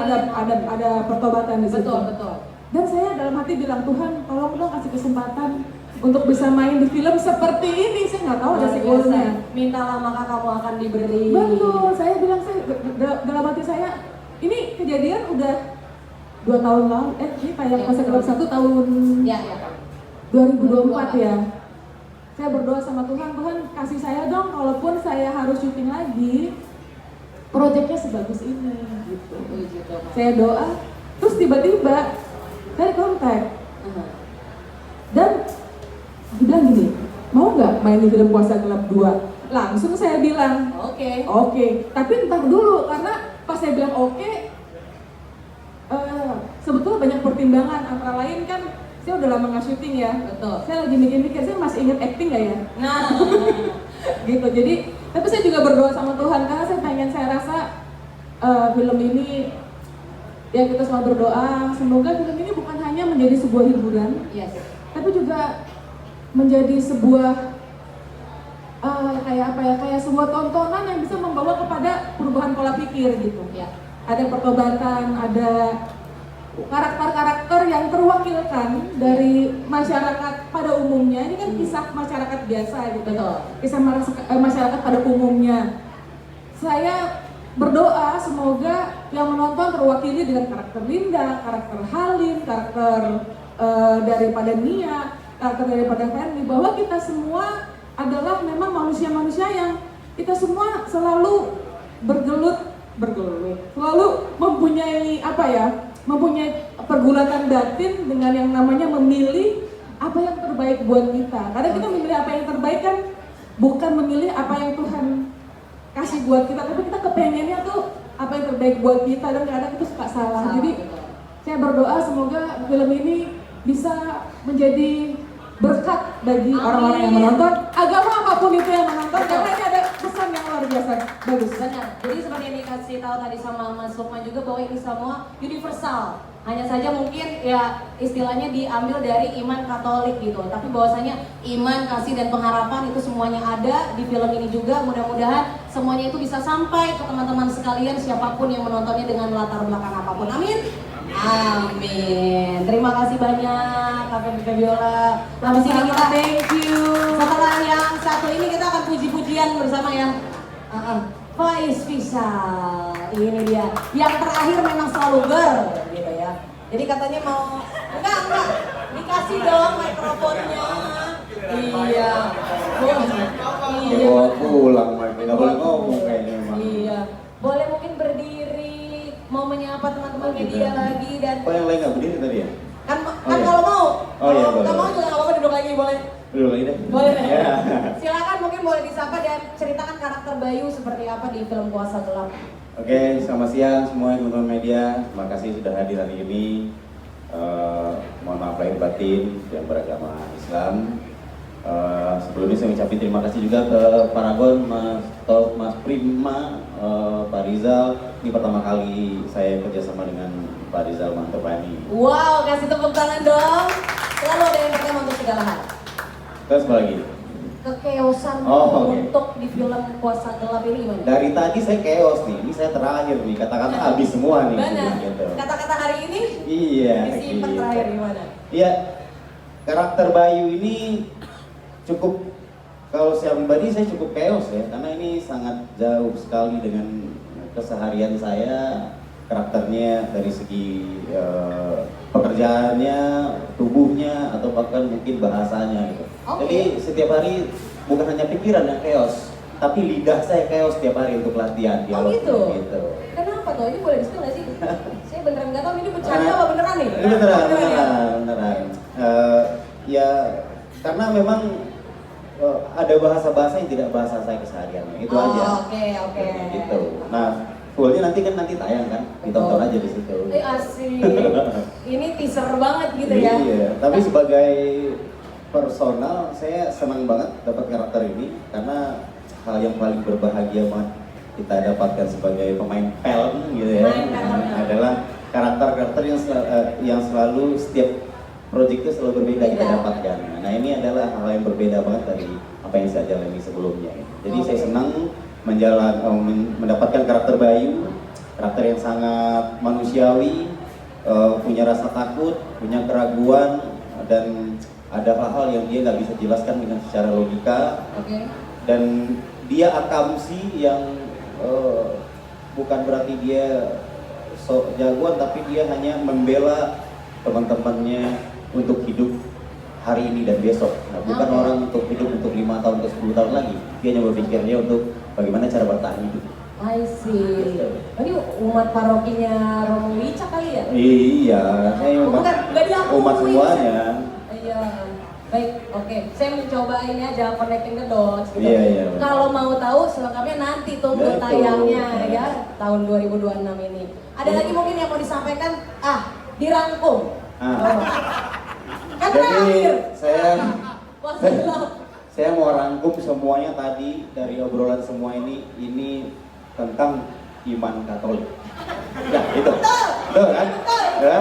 ada pertobatan di situ. Betul. Dan saya dalam hati bilang, Tuhan tolong dong kasih kesempatan untuk bisa main di film seperti ini. Saya nggak tahu ada sequelnya. Mintalah maka kamu akan diberi. Betul. Saya bilang dalam hati saya ini kejadian udah 2 tahun lalu. Ini kayak Kuasa Gelap 1 tahun 2024 ya. Saya berdoa sama Tuhan kasih saya dong, kalaupun saya harus syuting lagi, proyeknya sebagus ini, gitu. Saya doa, terus tiba-tiba saya kontak, dan dibilang gini, mau nggak main di film Kuasa Gelap 2? Langsung saya bilang, Oke. Tapi ntar dulu, karena pas saya bilang oke, sebetulnya banyak pertimbangan, antara lain kan saya udah lama nggak syuting ya. Betul. Saya lagi mikir-mikir, saya masih inget acting nggak ya? Nah, Gitu, jadi, tapi saya juga berdoa sama Tuhan, karena saya rasa film ini, ya kita selalu berdoa, semoga film ini bukan hanya menjadi sebuah hiburan, yes. tapi juga menjadi sebuah kayak sebuah tontonan yang bisa membawa kepada perubahan pola pikir gitu. Ya. Ada pertobatan, ada karakter-karakter yang terwakilkan dari masyarakat pada umumnya. Ini kan kisah masyarakat biasa gitu. Betul. Kisah masyarakat pada umumnya. Saya berdoa semoga yang menonton terwakili dengan karakter Linda, karakter Halim, karakter daripada Nia, karakter daripada Ferdi, bahwa kita semua adalah memang manusia-manusia yang kita semua selalu bergelut, selalu mempunyai mempunyai pergulatan batin dengan yang namanya memilih apa yang terbaik buat kita. Karena kita memilih apa yang terbaik kan bukan memilih apa yang Tuhan kasih buat kita, tapi kita kepengennya tuh apa yang terbaik buat kita, dan kadang itu suka salah. Jadi saya berdoa semoga film ini bisa menjadi berkat bagi orang-orang yang menonton, agama apapun itu yang menonton, karena ini ada pesan yang luar biasa bagus. Benar. Jadi seperti yang dikasih tahu tadi sama Mas Lukman juga, bahwa ini semua universal. Hanya saja mungkin ya istilahnya diambil dari iman Katolik gitu. Tapi bahwasanya iman, kasih, dan pengharapan itu semuanya ada di film ini juga. Mudah-mudahan semuanya itu bisa sampai ke teman-teman sekalian, siapapun yang menontonnya dengan latar belakang apapun. Amin. Amin. Terima kasih banyak Kak Febiola. Habis ini kita thank you. Setelah yang satu ini kita akan puji-pujian bersama ya. Faiz Fisal. Ini dia. Yang terakhir memang selalu girl gitu ya. Jadi katanya mau enggak dikasih dong mikrofonnya. Iya. Dibawa pulang, nggak boleh ngomong kayaknya memang. Iya. Boleh mungkin berdiri, mau menyapa teman-teman media lagi, dan Oh, yang lain nggak berdiri tadi ya? kan iya. kalau mau, iya, kalau nggak boleh. mau juga nggak apa-apa, duduk lagi boleh. Duduk lagi deh. Boleh deh. Ya. Silakan, mungkin boleh disapa dan ceritakan karakter Bayu seperti apa di film Kuasa Gelap. Oke, selamat siang semua teman-teman media. Terima kasih sudah hadir hari ini. Mohon maaf lahir batin yang beragama Islam. Sebelumnya saya ucapin terima kasih juga ke Paragon, Mas Top, Mas Prima, Pak Rizal. Ini pertama kali saya kerjasama dengan Pak Rizal Mantopani. Wow, kasih tepuk tangan dong. Selalu ada yang pertama untuk segala hal. Terus apa lagi? Kekeosan oke. untuk di film Kuasa Gelap ini gimana? Dari tadi saya chaos nih, ini saya terakhir nih, kata-kata habis semua nih. Benar. Gitu. Kata-kata hari ini Iya. disimpan gitu. terakhir gimana? Iya, karakter Bayu ini cukup, kalau saya pribadi saya cukup chaos ya, karena ini sangat jauh sekali dengan keseharian saya. Karakternya dari segi pekerjaannya, tubuhnya, atau bahkan mungkin bahasanya gitu. Jadi setiap hari bukan hanya pikiran yang chaos, tapi lidah saya chaos setiap hari untuk latihan dialog. Gitu. Kenapa tuh? Ini boleh di-spill nggak sih? Saya beneran nggak tahu ini bercanda apa beneran nih? Ini beneran. Ya karena memang ada bahasa-bahasa yang tidak bahasa saya kesehariannya, itu aja. Oke. Gitu. Nah, fullnya nanti tayang kan, ditonton aja di situ. Asik. Ini teaser banget gitu ya. Iya, tapi sebagai personal saya senang banget dapat karakter ini, karena hal yang paling berbahagia banget kita dapatkan sebagai pemain film gitu ya, adalah karakter-karakter yang selalu setiap project itu selalu berbeda kita dapatkan. Nah, ini adalah hal yang berbeda banget dari apa yang saya jalani sebelumnya. Jadi saya senang mendapatkan karakter Bayu, karakter yang sangat manusiawi, punya rasa takut, punya keraguan, dan ada hal-hal yang dia nggak bisa jelaskan dengan secara logika. Dan dia akamsi yang bukan berarti dia sok jagoan, tapi dia hanya membela teman-temannya untuk hidup hari ini dan besok. Nah, bukan orang untuk hidup untuk 5 tahun ke 10 tahun lagi. Dia hanya berpikirnya untuk bagaimana cara bertahan hidup. I see. Ini umat parokinya Romo Wicak kali ya? Iya, saya bukan diakui. umat semuanya. Iya. Baik, oke. Saya mencoba ini aja connecting the dots gitu. Iya. Kalau mau tahu selengkapnya nanti tunggu Betul. tayangnya ya tahun 2026 ini. Ada lagi mungkin yang mau disampaikan? Dirangkum. Kan Jadi terakhir. saya mau rangkum semuanya tadi dari obrolan semua ini tentang iman Katolik. Ya itu. Betul kan? Ya.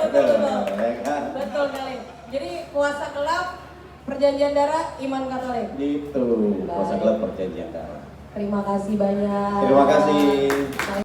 Betul. Ya kan? Betul kali. Jadi kuasa gelap perjanjian darah iman Katolik. Gitu. Kuasa gelap perjanjian darah. Terima kasih banyak. Terima kasih.